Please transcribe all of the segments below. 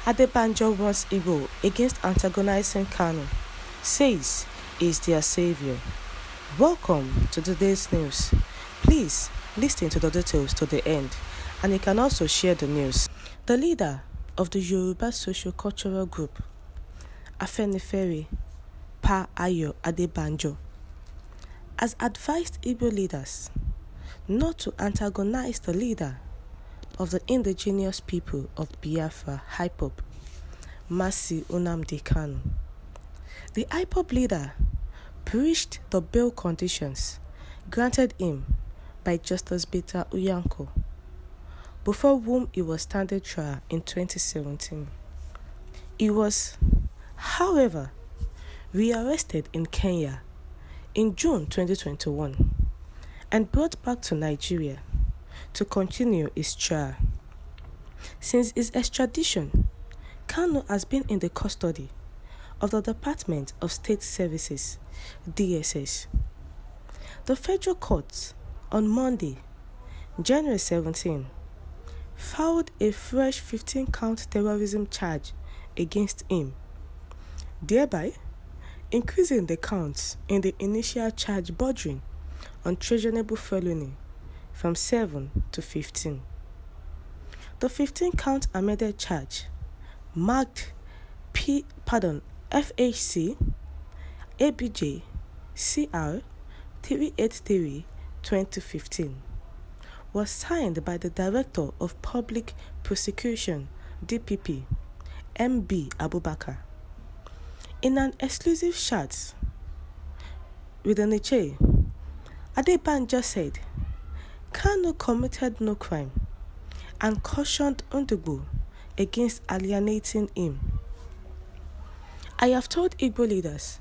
Adebanjo wants Igbo against antagonizing Kanu, says is their saviour. Welcome to today's news. Please listen to the details to the end, and you can also share the news. The leader of the Yoruba socio-cultural group, Afenifere, Pa Ayo Adebanjo, has advised Igbo leaders not to antagonize the leader of the indigenous people of Biafra, IPOB, Mazi Nnamdi Kanu. The IPOB leader breached the bail conditions granted him by Justice Beta Uyanko, before whom he was standing trial in 2017. He was, however, rearrested in Kenya in June 2021 and brought back to Nigeria to continue his trial. Since his extradition, Kanu has been in the custody of the Department of State Services, DSS. The federal court on Monday, January 17, filed a fresh 15-count terrorism charge against him, thereby increasing the counts in the initial charge bordering on treasonable felony from 7 to 15. The 15-count amended charge marked FHC ABJ CR 383/2015 was signed by the Director of Public Prosecution DPP MB Abubakar. In an exclusive chat with the Niche, Adebanjo said Kanu committed no crime and cautioned Ndugbo against alienating him. I have told Igbo leaders,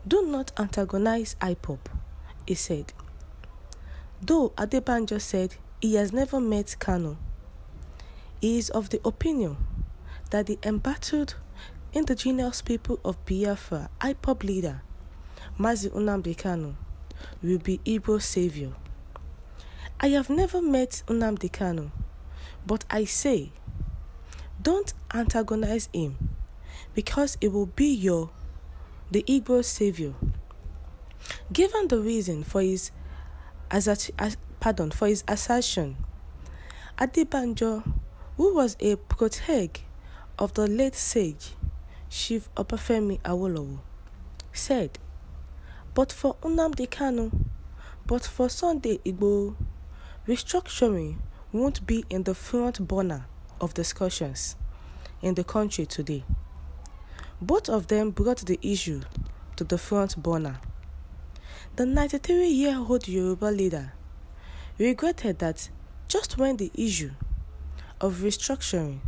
do not antagonize IPOB, he said. Though Adebanjo said he has never met Kanu, he is of the opinion that the embattled indigenous people of Biafra IPOB leader, Mazi Nnamdi Kanu, will be Igbo's saviour. I have never met Nnamdi Kanu, but I say, don't antagonize him, because it will be the Igbo saviour. Given the reason for his assertion, Adebanjo, who was a protege of the late sage Chief Obafemi Awolowo, said, but for Nnamdi Kanu, but for Sunday Igbo, restructuring won't be in the front burner of discussions in the country today. Both of them brought the issue to the front burner. The 93-year-old Yoruba leader regretted that just when the issue of restructuring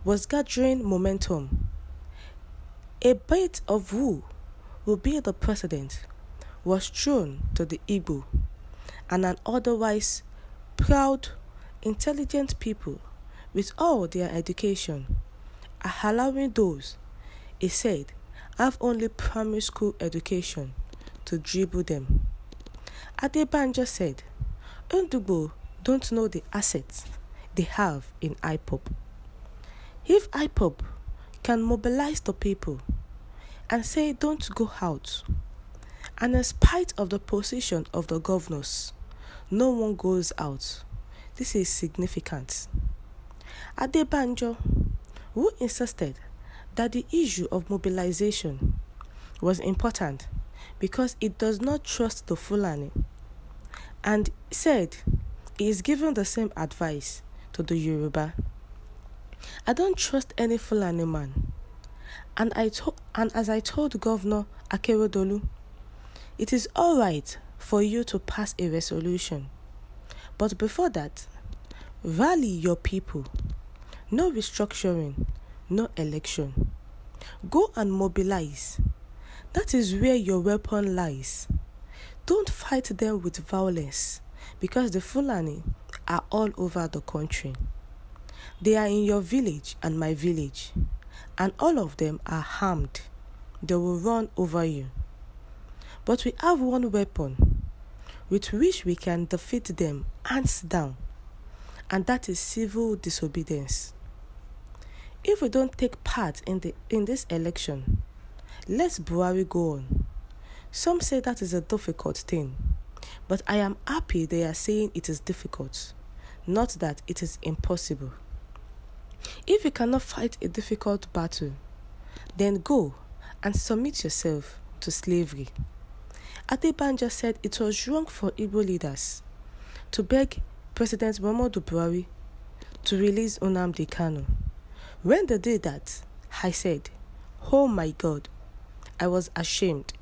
was gathering momentum, a bait of who will be the president was thrown to the Igbo, and an otherwise proud, intelligent people with all their education are allowing those, he said, have only primary school education to dribble them. Adebanjo said, Ndugbo don't know the assets they have in IPOB. If IPOB can mobilize the people and say don't go out, and in spite of the position of the governors, no one goes out, this is significant. Adebanjo, who insisted that the issue of mobilization was important because it does not trust the Fulani, and said he is giving the same advice to the Yoruba. I don't trust any Fulani man, and as I told Governor Akeredolu, it is all right for you to pass a resolution, but before that, rally your people. No restructuring, no election. Go and mobilize. That is where your weapon lies. Don't fight them with violence, because the Fulani are all over the country. They are in your village and my village, and all of them are armed. They will run over you. But we have one weapon with which we can defeat them hands down, and that is civil disobedience. If we don't take part in this election, let Buhari go on. Some say that is a difficult thing, but I am happy they are saying it is difficult, not that it is impossible. If you cannot fight a difficult battle, then go and submit yourself to slavery. Adebanjo said it was wrong for Igbo leaders to beg President Muhammadu Buhari to release Nnamdi Kanu. When they did that, I said, oh my God, I was ashamed.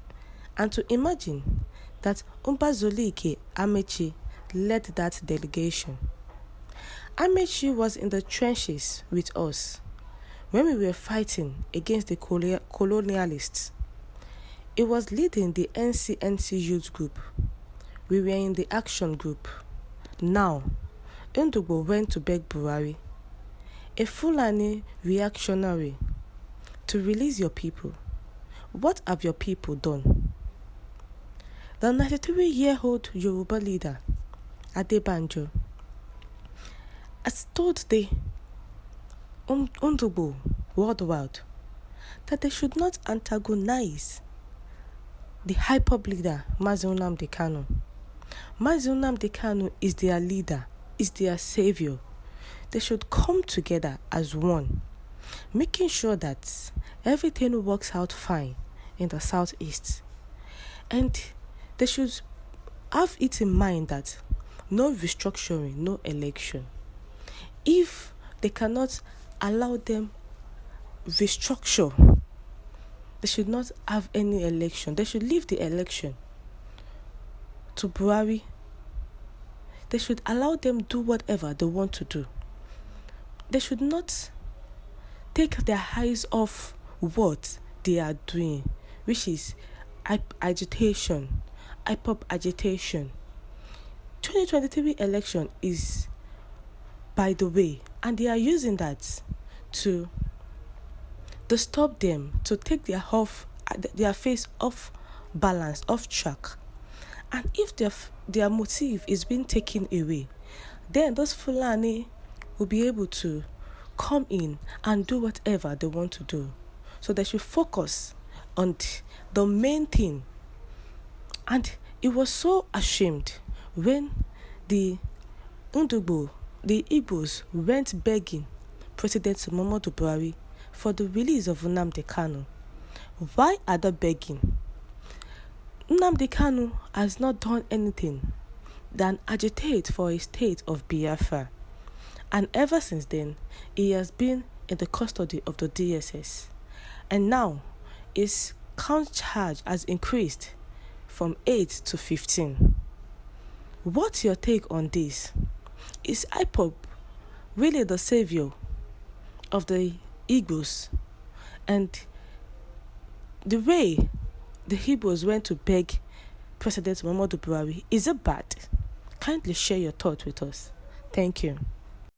And to imagine that Umbazolike Amechi led that delegation. Amechi was in the trenches with us when we were fighting against the colonialists. He was leading the NCNC youth group. We were in the action group. Now, Ndugbo went to beg Buhari, a Fulani reactionary, to release your people. What have your people done? The 93-year-old Yoruba leader, Adebanjo, has told the Ndugbo worldwide that they should not antagonize the IPOB leader, Mazi Nnamdi Kanu. Mazi Nnamdi Kanu is their leader, is their savior. They should come together as one, making sure that everything works out fine in the southeast. And they should have it in mind that no restructuring, no election. If they cannot allow them restructure, they should not have any election. They should leave the election to Buhari. They should allow them do whatever they want to do. They should not take their eyes off what they are doing, which is agitation, IPOP agitation. 2023 election is by the way, and they are using that to stop them, to take their face off balance, off track. And if their motive is being taken away, then those Fulani will be able to come in and do whatever they want to do. So they should focus on the main thing. And it was so ashamed when the Ndugbo, the Igbos, went begging President Muhammadu Buhari for the release of Nnamdi Kanu. Why are they begging? Nnamdi Kanu has not done anything than agitate for a state of Biafra. And ever since then, he has been in the custody of the DSS. And now, his count charge has increased from 8 to 15. What's your take on this? Is IPOB really the savior of the Igbos? And the way the Igbos went to beg President Muhammadu Buhari, is it bad? Kindly share your thoughts with us. Thank you.